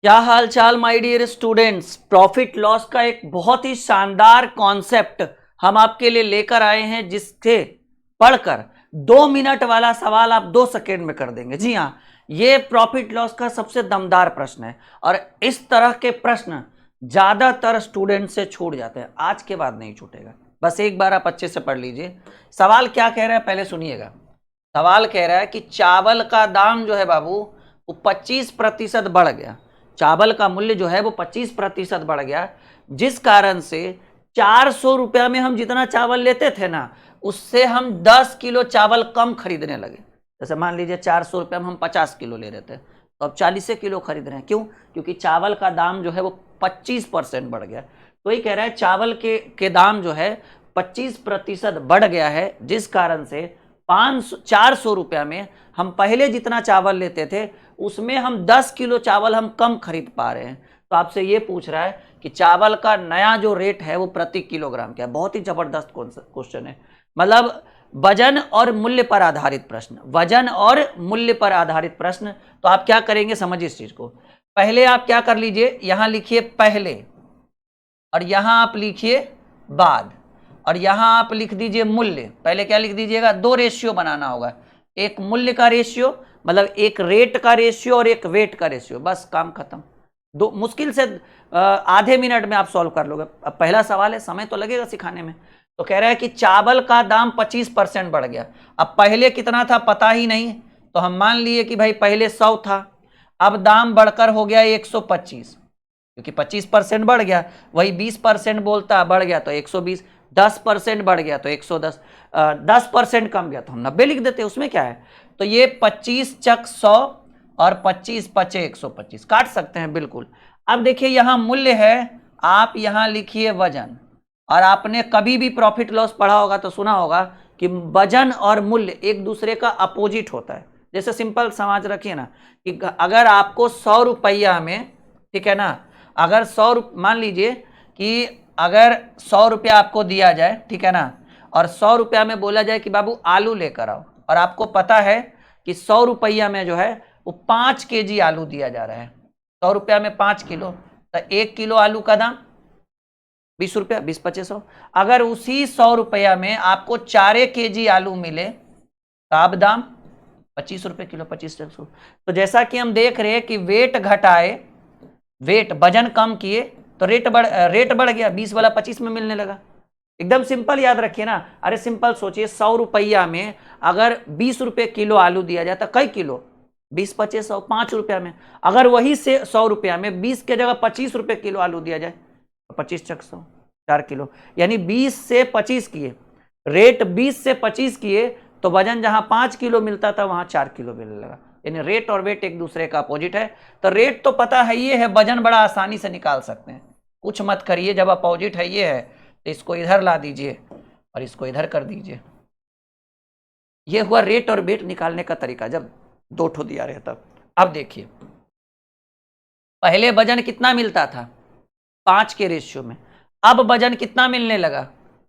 क्या हाल चाल my dear students. Profit loss का एक बहुत ही शानदार कॉन्सेप्ट हम आपके लिए लेकर आए हैं, जिससे पढ़कर 2 मिनट वाला सवाल आप 2 सेकेंड में कर देंगे। जी हाँ, ये प्रॉफिट लॉस का सबसे दमदार प्रश्न है और इस तरह के प्रश्न ज्यादातर स्टूडेंट से छूट जाते हैं। आज के बाद नहीं छूटेगा, बस एक बार आप अच्छे से पढ़ लीजिए। सवाल क्या कह रहा है पहले सुनिएगा। सवाल कह रहा है कि चावल का दाम जो है बाबू वो 25% बढ़ गया। चावल का मूल्य जो है वो 25% बढ़ गया, जिस कारण से 400 रुपया में हम जितना चावल लेते थे ना, उससे हम 10 किलो चावल कम खरीदने लगे। जैसे मान लीजिए 400 रुपया में हम 50 किलो ले रहे थे, तो अब 40 किलो खरीद रहे हैं। क्यों? क्योंकि चावल का दाम जो है वो 25% बढ़ गया। तो ये कह रहा है चावल के दाम जो है 25% बढ़ गया है, जिस कारण से 400 रुपया में हम पहले जितना चावल लेते थे उसमें हम 10 किलो चावल हम कम खरीद पा रहे हैं। तो आपसे ये पूछ रहा है कि चावल का नया जो रेट है वो प्रति किलोग्राम क्या है। बहुत ही जबरदस्त क्वेश्चन है, मतलब वजन और मूल्य पर आधारित प्रश्न, वजन और मूल्य पर आधारित प्रश्न। तो आप क्या करेंगे समझिए इस चीज को। पहले आप क्या कर लीजिए, यहां लिखिए पहले और यहां आप लिखिए बाद और यहां आप लिख दीजिए मूल्य। पहले क्या लिख दीजिएगा, 2 रेशियो बनाना होगा, एक मूल्य का रेशियो मतलब एक रेट का रेशियो और एक वेट का रेशियो। बस काम खत्म। दो मुश्किल से आधे मिनट में आप सॉल्व कर लोगे। अब पहला सवाल है, समय तो लगेगा सिखाने में। तो कह रहा है कि चावल का दाम 25% बढ़ गया। अब पहले कितना था पता ही नहीं, तो हम मान लिए कि भाई पहले 100 था, अब दाम बढ़कर हो गया 125, क्योंकि 25% बढ़ गया। वही 20% बोलता बढ़ गया तो 120, 10% बढ़ गया तो 110, 10% कम गया तो हम 90 लिख देते, उसमें क्या है। तो ये 25 चक 100 और 25 पचे 125 काट सकते हैं बिल्कुल। अब देखिए यहां मूल्य है, आप यहां लिखिए वजन। और आपने कभी भी प्रॉफिट लॉस पढ़ा होगा तो सुना होगा कि वजन और मूल्य एक दूसरे का अपोजिट होता है। जैसे सिंपल समझ रखिए ना कि अगर आपको 100 रुपया में, ठीक है ना, अगर 100 मान लीजिए कि अगर 100 रुपया आपको दिया जाए, ठीक है ना, और 100 रुपया में बोला जाए कि बाबू आलू लेकर आओ, और आपको पता है कि 100 रुपया में जो है वो 5 केजी आलू दिया जा रहा है। 100 रुपया में 5 किलो, तो 1 किलो आलू का दाम 20 रुपया, 20 पचे 100। अगर उसी 100 रुपया में आपको 4 केजी आलू मिले तो अब दाम 25 रुपये किलो, 25 100। तो जैसा कि हम देख रहे हैं कि वेट घटाए, वेट वजन कम किए तो रेट बढ़ गया, 20 वाला 25 में मिलने लगा। एकदम सिंपल याद रखिए ना। अरे सिंपल सोचिए, 100 रुपया में अगर 20 रुपये किलो आलू दिया जाता, कई किलो, 20 पचे 100, 5 रुपया में। अगर वही से 100 रुपया में 20 के जगह 25 रुपये किलो आलू दिया जाए तो 25 चक 100, 4 किलो, यानी 20 से 25 किए, रेट 20 से 25 किए तो वजन जहां 5 किलो मिलता था वहां 4 किलो मिलने लगा। यानी रेट और वेट एक दूसरे का अपोजिट है। तो रेट तो पता है ये है, वजन बड़ा आसानी से निकाल सकते हैं। कुछ मत करिए, जब अपोजिट है ये है तो इसको इधर ला दीजिए और इसको इधर कर दीजिए। ये हुआ रेट और वेट निकालने का तरीका, जब 2 ठो दिया रहे तब। अब देखिए पहले वजन कितना मिलता था, 5 के रेशियो में, अब वजन कितना मिलने लगा,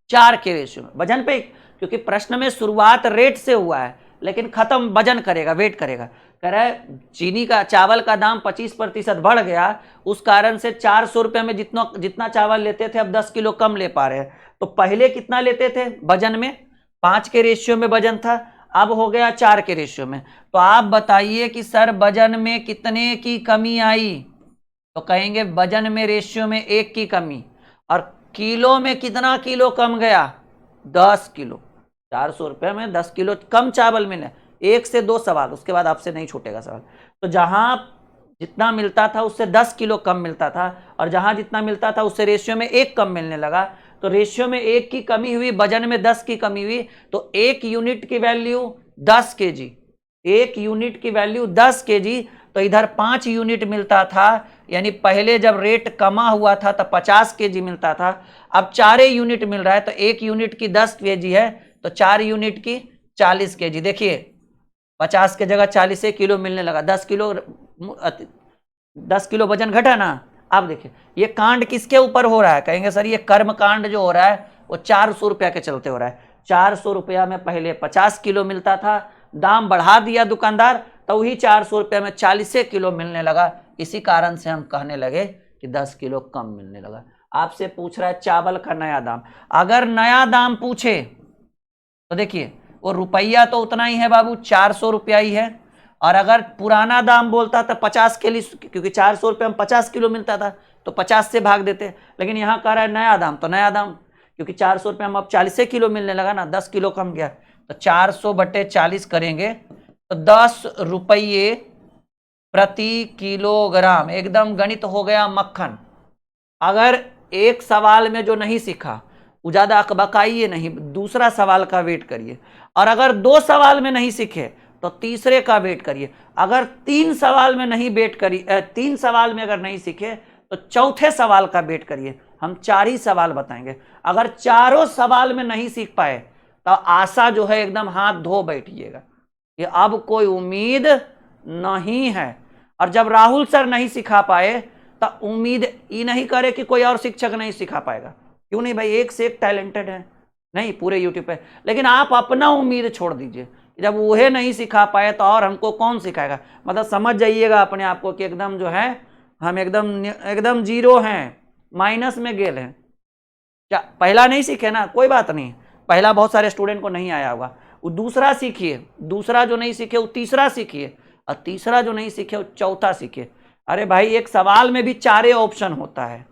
4 के रेशियो में। वजन पे, क्योंकि प्रश्न में शुरुआत रेट से हुआ है लेकिन खत्म वजन करेगा, वेट करेगा। कह रहा है चीनी का, चावल का दाम 25% बढ़ गया, उस कारण से 400 रुपये में जितना चावल लेते थे अब 10 किलो कम ले पा रहे हैं। तो पहले कितना लेते थे वजन में, 5 के रेशियो में वजन था, अब हो गया 4 के रेशियो में। तो आप बताइए कि सर वजन में कितने की कमी आई। तो कहेंगे वजन में रेशियो में 1 की कमी, और किलो में कितना किलो कम गया, 10 किलो। 400 रुपये में 10 किलो कम चावल मिले। 1 से 2 सवाल, उसके बाद आपसे नहीं छूटेगा सवाल। तो जहां जितना मिलता था उससे 10 किलो कम मिलता था, और जहां जितना मिलता था उससे रेशियो में 1 कम मिलने लगा। तो रेशियो में 1 की कमी हुई, वजन में 10 की कमी हुई, तो 1 यूनिट की वैल्यू 10 केजी, 1 यूनिट की वैल्यू 10 केजी। तो इधर 5 यूनिट मिलता था, यानी पहले जब रेट कमा हुआ था तब 50 केजी मिलता था, अब 4 यूनिट मिल रहा है। तो 1 यूनिट की 10 केजी है तो 4 यूनिट की 40 केजी। देखिए 50 के जगह 40 किलो मिलने लगा, 10 किलो वजन घटा ना। अब देखिए ये कांड किसके ऊपर हो रहा है, कहेंगे सर ये कर्म कांड जो हो रहा है वो 400 रुपया के चलते हो रहा है। 400 रुपया में पहले 50 किलो मिलता था, दाम बढ़ा दिया दुकानदार, तो ही 400 रुपये में 40 किलो मिलने लगा। इसी कारण से हम कहने लगे कि 10 किलो कम मिलने लगा। आपसे पूछ रहा है चावल का नया दाम। अगर नया दाम पूछे तो देखिए वो रुपया तो उतना ही है बाबू, 400 रुपया ही है। और अगर पुराना दाम बोलता तो 50 के लिए, क्योंकि 400 रुपये में 50 किलो मिलता था तो 50 से भाग देते। लेकिन यहाँ कह रहा है नया दाम, तो नया दाम क्योंकि 400 रुपये में अब 40 किलो मिलने लगा ना, 10 किलो कम गया, तो 400/40 करेंगे तो 10 रुपये प्रति किलोग्राम। एकदम गणित हो गया मक्खन। अगर एक सवाल में जो नहीं सीखा वो ज्यादा अकबकाइए नहीं, दूसरा सवाल का वेट करिए। और अगर 2 सवाल में नहीं सीखे तो तीसरे का वेट करिए। अगर 3 सवाल में नहीं वेट करिए, 3 सवाल में अगर नहीं सीखे तो चौथे सवाल का वेट करिए। हम 4 ही सवाल बताएंगे। अगर चारों सवाल में नहीं सीख पाए तो आशा जो है एकदम हाथ धो बैठिएगा कि अब कोई उम्मीद नहीं है। और जब राहुल सर नहीं सिखा पाए तो उम्मीद ये नहीं करे कि कोई और शिक्षक नहीं सिखा पाएगा। क्यों नहीं भाई, एक से एक टैलेंटेड है नहीं पूरे यूट्यूब पे। लेकिन आप अपना उम्मीद छोड़ दीजिए, जब वह नहीं सिखा पाए तो और हमको कौन सिखाएगा। मतलब समझ जाइएगा अपने आप को कि एकदम जो है हम एकदम जीरो हैं, माइनस में गेल हैं। क्या पहला नहीं सीखे ना, कोई बात नहीं, पहला बहुत सारे स्टूडेंट को नहीं आया होगा, वो दूसरा सीखिए, दूसरा जो नहीं सीखे वो तीसरा सीखिए, और तीसरा जो नहीं सीखे वो चौथा सीखिए। अरे भाई एक सवाल में भी 4 ऑप्शन होता है,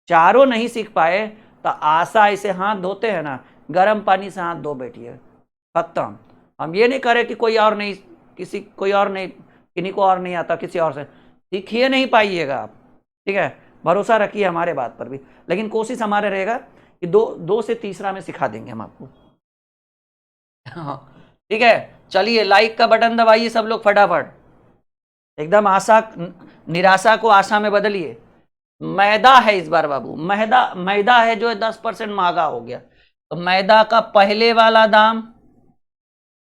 चारों नहीं सीख पाए तो आशा ऐसे हाथ धोते हैं ना, गर्म पानी से हाथ धो बैठिए, खत्म। हम ये नहीं करें कि कोई और नहीं किन्हीं को और नहीं आता, किसी और से सीखिए नहीं पाइएगा आप, ठीक है। भरोसा रखिए हमारे बात पर भी, लेकिन कोशिश हमारे रहेगा कि दो से तीसरा में सिखा देंगे हम आपको। हाँ ठीक है, चलिए लाइक का बटन दबाइए सब लोग फटाफट, एकदम निराशा को आशा में बदलिए। मैदा है इस बार बाबू, मैदा है जो 10% महंगा हो गया। तो मैदा का पहले वाला दाम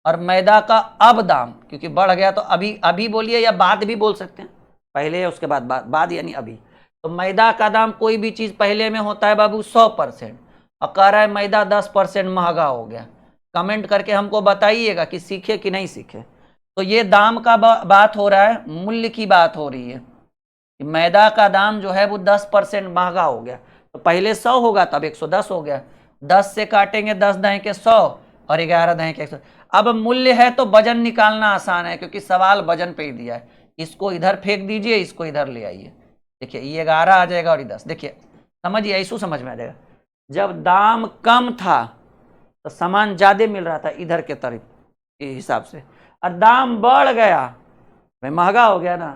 और मैदा का अब दाम, क्योंकि बढ़ गया तो अभी बोलिए या बाद भी बोल सकते हैं, पहले है उसके बाद यानी अभी। तो मैदा का दाम कोई भी चीज पहले में होता है बाबू 100%, और कह रहा है मैदा 10% महंगा हो गया। कमेंट करके हमको बताइएगा कि सीखे कि नहीं सीखे। तो ये दाम का बात हो रहा है, मूल्य की बात हो रही है। मैदा का दाम जो है वो 10% महंगा हो गया। तो पहले 100 होगा तब 110 हो गया, 10 से काटेंगे 10 दाएं के 100 और 11 दाएं के 100। अब मूल्य है तो वजन निकालना आसान है, क्योंकि सवाल वजन पे ही दिया है। इसको इधर फेंक दीजिए, इसको इधर ले आइए, देखिए ये 11 आ जाएगा और ये 10। देखिए समझिए, ऐसू समझ में आ जाएगा। जब दाम कम था तो सामान ज्यादा मिल रहा था इधर के तरफ के हिसाब से, और दाम बढ़ गया भाई महंगा हो गया ना,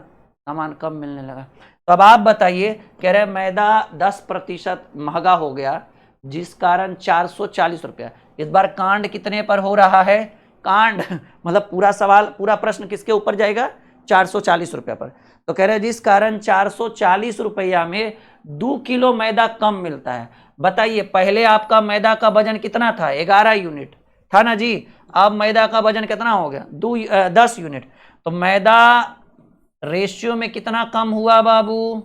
सामान कम मिलने लगा। तो अब आप बताइए, कह रहे मैदा 10% महंगा हो गया जिस कारण 440 रुपया। इस बार कांड कितने पर हो रहा है? कांड मतलब पूरा सवाल, पूरा प्रश्न किसके ऊपर जाएगा? 440 रुपया पर। तो कह रहे जिस कारण 440 रुपया में 2 किलो मैदा कम मिलता है। बताइए पहले आपका मैदा का वजन कितना था? 11 यूनिट था ना जी। अब मैदा का वजन कितना हो गया? 10 यूनिट। तो मैदा रेशियो में कितना कम हुआ बाबू?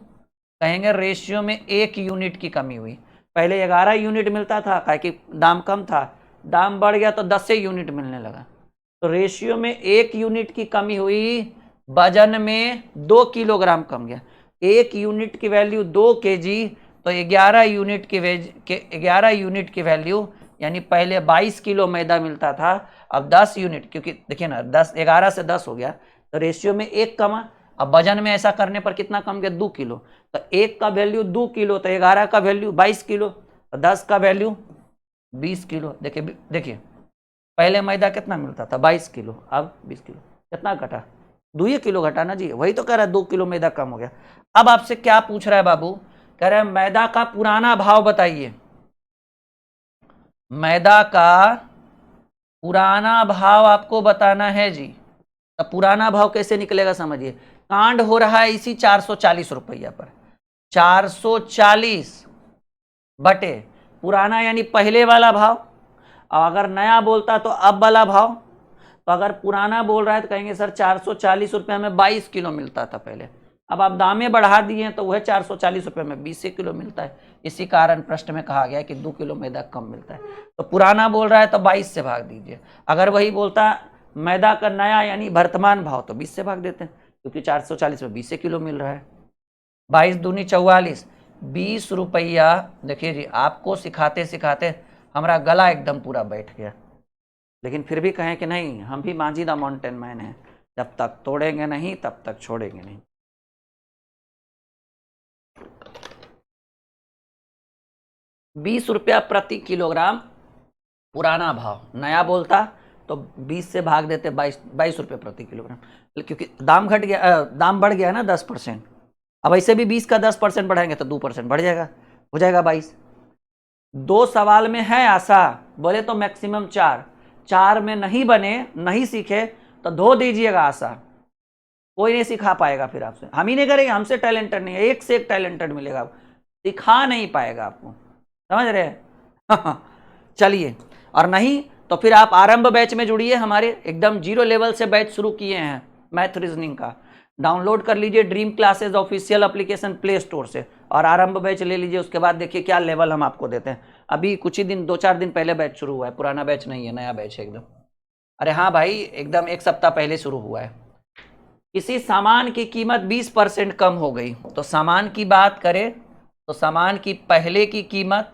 कहेंगे रेशियो में 1 यूनिट की कमी हुई। पहले 11 यूनिट मिलता था, काहे कि दाम कम था, दाम बढ़ गया तो 10 यूनिट मिलने लगा। तो रेशियो में 1 यूनिट की कमी हुई, वजन में 2 किलोग्राम कम गया। 1 यूनिट की वैल्यू 2 kg, तो 11 यूनिट की वैल्यू यानी पहले 22 किलो मैदा मिलता था, अब 10 यूनिट, क्योंकि देखिए ना 11 से 10 हो गया तो रेशियो में 1 कमा। अब वजन में ऐसा करने पर कितना कम गया? 2 किलो। तो 1 का वैल्यू 2 किलो, तो 11 का वैल्यू 22 किलो, तो 10 का वैल्यू 20 किलो। देखिए पहले मैदा कितना मिलता था? 22 किलो, अब 20 किलो। कितना घटा? 2 किलो घटा ना जी, वही तो कह रहा है 2 किलो मैदा कम हो गया। अब आपसे क्या पूछ रहा है बाबू? कह रहा है मैदा का पुराना भाव बताइए। मैदा का पुराना भाव आपको बताना है जी। तो पुराना भाव कैसे निकलेगा समझिए। कांड हो रहा है इसी 440 रुपया पर, 440 बटे पुराना यानी पहले वाला भाव, और अगर नया बोलता तो अब वाला भाव। तो अगर पुराना बोल रहा है तो कहेंगे सर 440 रुपये में 22 किलो मिलता था पहले, अब आप दामें बढ़ा दिए तो वह 440 रुपये में 20 किलो मिलता है। इसी कारण प्रश्न में कहा गया कि 2 किलो मैदा कम मिलता है। तो पुराना बोल रहा है तो 22 से भाग दीजिए, अगर वही बोलता मैदा का नया यानी वर्तमान भाव, तो 20 से भाग देते हैं क्योंकि 440 में 20 किलो मिल रहा है। 22 दूनी 44, 20 रुपया। देखिए जी, आपको सिखाते सिखाते हमारा गला एकदम पूरा बैठ गया, लेकिन फिर भी कहें कि नहीं, हम भी मांझी द माउंटेन मैन हैं, जब तक तोड़ेंगे नहीं तब तक छोड़ेंगे नहीं। 20 रुपया प्रति किलोग्राम पुराना भाव, नया बोलता तो 20 से भाग देते 22 रुपये प्रति किलोग्राम, क्योंकि दाम घट गया, दाम बढ़ गया ना 10%। अब ऐसे भी 20 का 10% बढ़ाएंगे तो 2% बढ़ जाएगा, हो जाएगा 22। 2 सवाल में है आशा, बोले तो मैक्सिमम 4 में नहीं बने, नहीं सीखे तो धो दीजिएगा आशा, कोई नहीं सिखा पाएगा फिर आपसे, हम ही नहीं करेंगे, हमसे टैलेंटेड नहीं है, एक से एक टैलेंटेड मिलेगा, सिखा नहीं पाएगा आपको, समझ रहे हैं? चलिए, और नहीं तो फिर आप आरंभ बैच में जुड़िए, हमारे एकदम 0 लेवल से बैच शुरू किए हैं मैथ रीजनिंग का, डाउनलोड कर लीजिए dream classes official application play store से और आरंभ बैच ले लीजिए, उसके बाद देखिए क्या लेवल हम आपको देते हैं। अभी कुछ ही दिन 2-4 दिन पहले बैच शुरू हुआ है, पुराना बैच नहीं है, नया बैच है एकदम। अरे हाँ भाई, एकदम 1 सप्ताह पहले शुरू हुआ है। किसी सामान की कीमत 20% कम हो गई, तो सामान की बात करें तो सामान की पहले की कीमत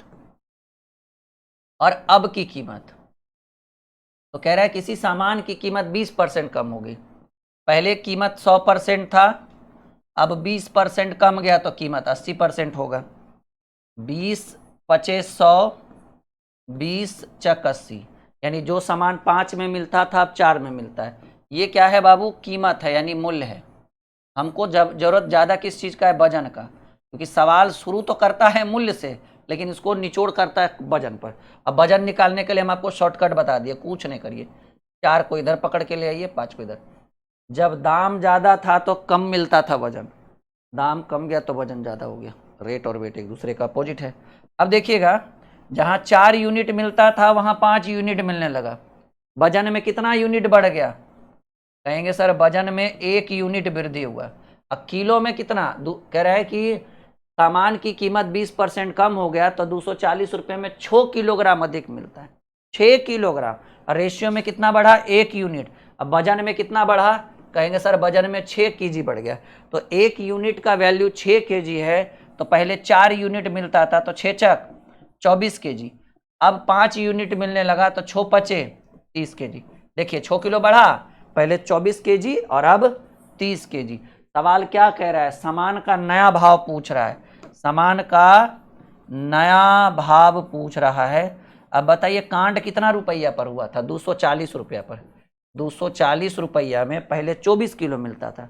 और अब की कीमत, तो कह रहा है किसी सामान की कीमत 20% कम हो गई, पहले कीमत 100% था, अब 20% कम गया तो कीमत 80% होगा। 20 पचे 100, 20 चक 80, यानी जो सामान 5 में मिलता था अब 4 में मिलता है। ये क्या है बाबू? कीमत है, यानी मूल्य है। हमको जब जरूरत ज़्यादा किस चीज़ का है? वजन का, क्योंकि सवाल शुरू तो करता है मूल्य से, लेकिन इसको निचोड़ करता है वजन पर। अब वजन निकालने के लिए हम आपको शॉर्टकट बता दिए, कुछ नहीं करिए, 4 को इधर पकड़ के ले आइए, 5 को इधर। जब दाम ज़्यादा था तो कम मिलता था वजन, दाम कम गया तो वजन ज़्यादा हो गया। रेट और वेट एक दूसरे का अपोजिट है। अब देखिएगा, जहाँ 4 यूनिट मिलता था वहाँ 5 यूनिट मिलने लगा, वजन में कितना यूनिट बढ़ गया? कहेंगे सर वजन में 1 यूनिट वृद्धि हुआ। अब किलो में कितना? कह रहा है कि सामान की कीमत 20% कम हो गया तो 240 रुपये में 6 किलोग्राम अधिक मिलता है, 6 किलोग्राम। और रेशियो में कितना बढ़ा? 1 यूनिट। अब वजन में कितना बढ़ा? कहेंगे सर वजन में 6 केजी बढ़ गया। तो 1 यूनिट का वैल्यू 6 केजी है, तो पहले 4 यूनिट मिलता था तो 6 चक 24 केजी, अब 5 यूनिट मिलने लगा तो 6 पचे 30 केजी। देखिए 6 किलो बढ़ा, पहले 24 केजी और अब 30 केजी। सवाल क्या कह रहा है? सामान का नया भाव पूछ रहा है, सामान का नया भाव पूछ रहा है। अब बताइए कांड कितना रुपया पर हुआ था? 240 रुपया पर। 240 रुपया में पहले 24 किलो मिलता था,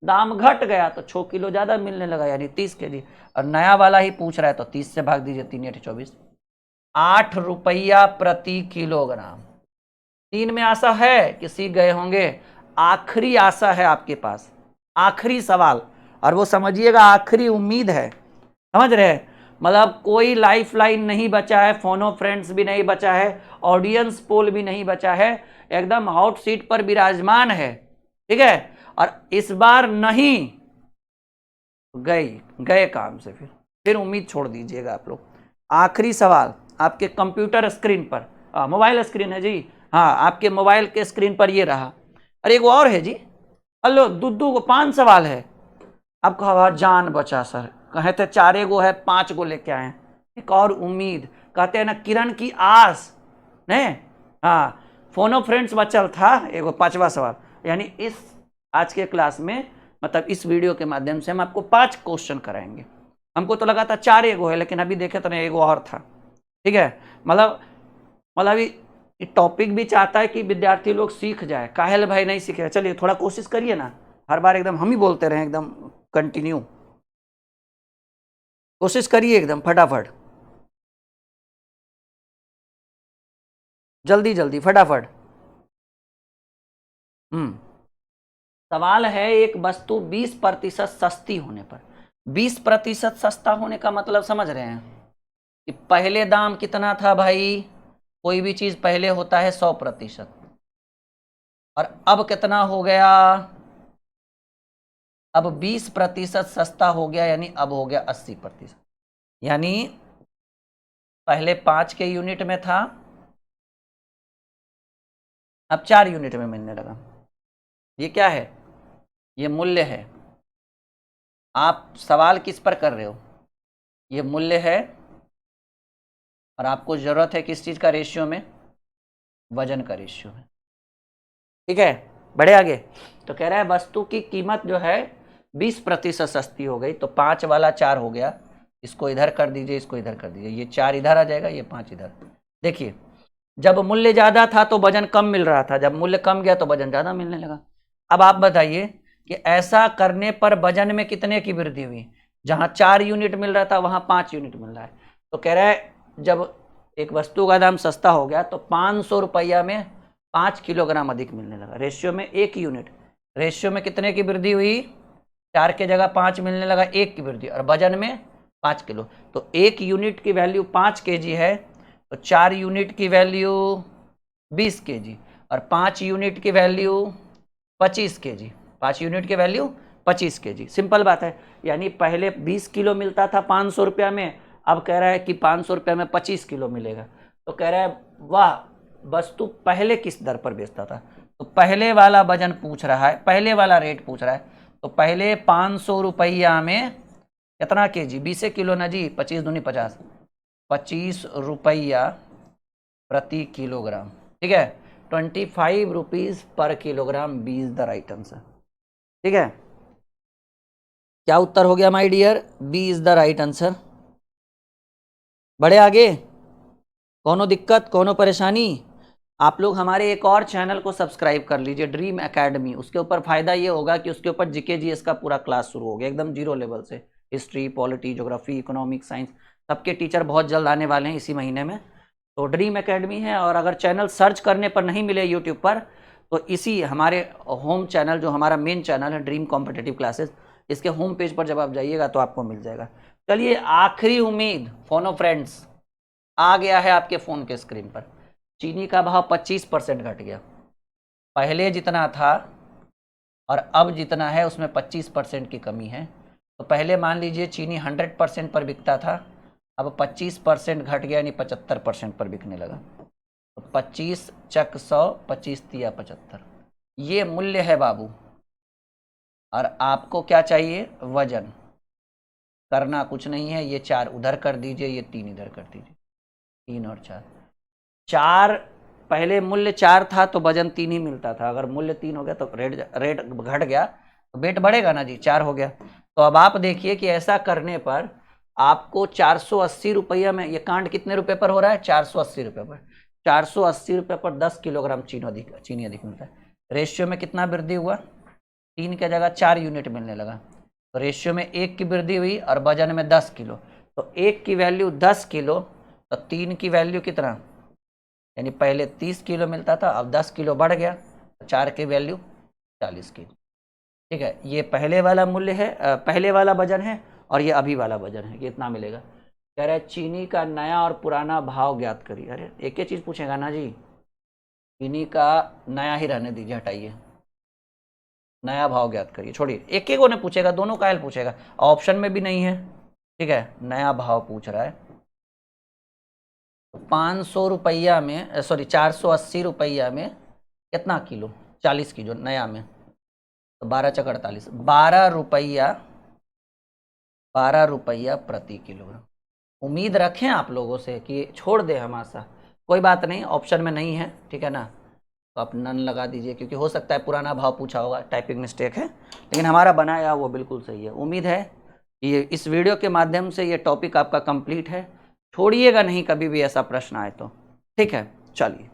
दाम घट गया तो 6 किलो ज़्यादा मिलने लगा, यानी 30 केजी। और नया वाला ही पूछ रहा है तो 30 से भाग दीजिए, 3 × 24, 8 रुपया प्रति किलोग्राम। 3 में आशा है कि सीख गए होंगे। आखिरी आशा है आपके पास, आखिरी सवाल, और वो समझिएगा आखिरी उम्मीद है, समझ रहे हैं? मतलब कोई लाइफ लाइन नहीं बचा है, फोनो फ्रेंड्स भी नहीं बचा है, ऑडियंस पोल भी नहीं बचा है, एकदम हॉट सीट पर विराजमान है, ठीक है? और इस बार नहीं गए काम से, फिर उम्मीद छोड़ दीजिएगा आप लोग। आखिरी सवाल आपके कंप्यूटर स्क्रीन पर, मोबाइल स्क्रीन है जी, हाँ आपके मोबाइल के स्क्रीन पर ये रहा। अरे एक और है जी, हेलो दुद्दू को 5 सवाल है। अब कहा जान बचा सर, कहे थे 4 गो है, 5 गो लेके आए। एक और उम्मीद, कहते हैं ना किरण की आस, नहीं? हाँ, फोनो फ्रेंड्स बचल था एगो 5वां सवाल। यानी इस आज के क्लास में, मतलब इस वीडियो के माध्यम से हम आपको 5 क्वेश्चन कराएंगे। हमको तो लगा था 4 गो है, लेकिन अभी देखे तो नहीं, एगो और था, ठीक है? मतलब ये टॉपिक भी चाहता है कि विद्यार्थी लोग सीख जाए, काहेल भाई नहीं सीखे। चलिए थोड़ा कोशिश करिए ना, हर बार एकदम हम ही बोलते रहे, एकदम कंटिन्यू कोशिश करिए, एकदम फटाफट, जल्दी जल्दी फटाफट। सवाल है, एक वस्तु 20% सस्ती होने पर, 20% सस्ता होने का मतलब समझ रहे हैं कि पहले दाम कितना था भाई? कोई भी चीज पहले होता है 100%, और अब कितना हो गया? अब 20% सस्ता हो गया, यानी अब हो गया 80%। यानी पहले 5 के यूनिट में था, अब 4 यूनिट में मिलने लगा। ये क्या है? ये मूल्य है। आप सवाल किस पर कर रहे हो? ये मूल्य है और आपको जरूरत है किस चीज का रेशियो में? वजन का रेशियो में। ठीक है, बढ़े आगे। तो कह रहा है वस्तु की कीमत जो है 20% सस्ती हो गई, तो 5 वाला 4 हो गया, इसको इधर कर दीजिए, इसको इधर कर दीजिए, ये 4 इधर आ जाएगा, ये 5 इधर। देखिए, जब मूल्य ज्यादा था तो वजन कम मिल रहा था, जब मूल्य कम गया तो वजन ज्यादा मिलने लगा। अब आप बताइए कि ऐसा करने पर वजन में कितने की वृद्धि हुई? जहां 4 यूनिट मिल रहा था वहां 5 यूनिट मिल रहा है। तो कह रहा है जब एक वस्तु का दाम सस्ता हो गया तो 500 रुपया में 5 किलोग्राम अधिक मिलने लगा। रेशियो में 1 यूनिट, रेशियो में कितने की वृद्धि हुई? 4 के जगह 5 मिलने लगा, 1 की वृद्धि, और वजन में 5 किलो। तो 1 यूनिट की वैल्यू 5 केजी है, तो 4 यूनिट की वैल्यू 20 केजी, और 5 यूनिट की वैल्यू 25 केजी। 5 यूनिट की वैल्यू 25 केजी। सिंपल बात है। यानी पहले 20 किलो मिलता था 500 रुपया में, अब कह रहा है कि 500 रुपया में 25 किलो मिलेगा। तो कह रहा है वाह, वस्तु पहले किस दर पर बेचता था? तो पहले वाला वजन पूछ रहा है, पहले वाला रेट पूछ रहा है। तो पहले 500 रुपया में कितना केजी? 20 किलो ना जी, 25 दूनी 50, 25 रुपया प्रति किलोग्राम। ठीक है, 25 rupees per kilogram B is the right answer. ठीक है, क्या उत्तर हो गया my dear? B is the right answer. बढ़े आगे। कोनो दिक्कत, कोनो परेशानी? आप लोग हमारे एक और चैनल को सब्सक्राइब कर लीजिए, ड्रीम एकेडमी। उसके ऊपर फायदा ये होगा कि उसके ऊपर जीके जीएस का पूरा क्लास शुरू हो गया, एकदम जीरो लेवल से। History, polity, geography, economics, science, सबके टीचर बहुत जल्द आने वाले हैं इसी महीने में। तो ड्रीम एकेडमी है, और अगर चैनल सर्च करने पर नहीं मिले यूट्यूब पर तो इसी हमारे होम चैनल, जो हमारा मेन चैनल है ड्रीम कॉम्पिटिटिव क्लासेस, इसके होम पेज पर जब आप जाइएगा तो आपको मिल जाएगा। चलिए, आखिरी उम्मीद फोनो फ्रेंड्स आ गया है आपके फ़ोन के स्क्रीन पर। चीनी का भाव 25% घट गया। पहले जितना था और अब जितना है उसमें 25% की कमी है। तो पहले मान लीजिए चीनी 100% पर बिकता था, अब 25% घट गया, यानी 75% पर बिकने लगा। तो 25 चक 100, 25 तिया 75, ये मूल्य है बाबू। और आपको क्या चाहिए? वजन। करना कुछ नहीं है, ये 4 उधर कर दीजिए, ये 3 इधर कर दीजिए, 3 और 4। 4 पहले मूल्य 4 था तो वजन 3 ही मिलता था, अगर मूल्य 3 हो गया तो रेट घट गया तो वेट बढ़ेगा ना जी, 4 हो गया। तो अब आप देखिए कि ऐसा करने पर आपको 480 रुपया में, ये कांड कितने रुपए पर हो रहा है? 480 रुपये पर। 480 रुपये पर 10 किलोग्राम चीनी अधिक मिलता है। रेशियो में कितना वृद्धि हुआ? 3 की जगह 4 यूनिट मिलने लगा, तो रेशियो में 1 की वृद्धि हुई, और वजन में 10 किलो। तो 1 की वैल्यू 10 किलो, तो 3 की वैल्यू कितना? यानी पहले 30 किलो मिलता था, अब 10 किलो बढ़ गया, तो 4 की वैल्यू 40 किलो। ठीक है, ये पहले वाला मूल्य है, पहले वाला वजन है, और ये अभी वाला वजन है। कितना मिलेगा? कह रहा है चीनी का नया और पुराना भाव ज्ञात करिए। अरे एक ही चीज़ पूछेगा ना जी, चीनी का नया ही रहने दीजिए, हटाइए, नया भाव ज्ञात करिए, छोड़िए, एक एक को ने पूछेगा, दोनों का पूछेगा, ऑप्शन में भी नहीं है। ठीक है, नया भाव पूछ रहा है। 500 रुपया में, सॉरी 480 रुपया में कितना किलो? 40 किलो नया में, तो 12 चक 48, 12 रुपया प्रति किलोग्राम। उम्मीद रखें आप लोगों से कि छोड़ दे हम आशा, कोई बात नहीं, ऑप्शन में नहीं है, ठीक है ना, तो आप नन लगा दीजिए, क्योंकि हो सकता है पुराना भाव पूछा होगा, टाइपिंग मिस्टेक है, लेकिन हमारा बनाया वो बिल्कुल सही है। उम्मीद है कि इस वीडियो के माध्यम से ये टॉपिक आपका कंप्लीट है। छोड़िएगा नहीं कभी भी ऐसा प्रश्न आए तो। ठीक है, चलिए।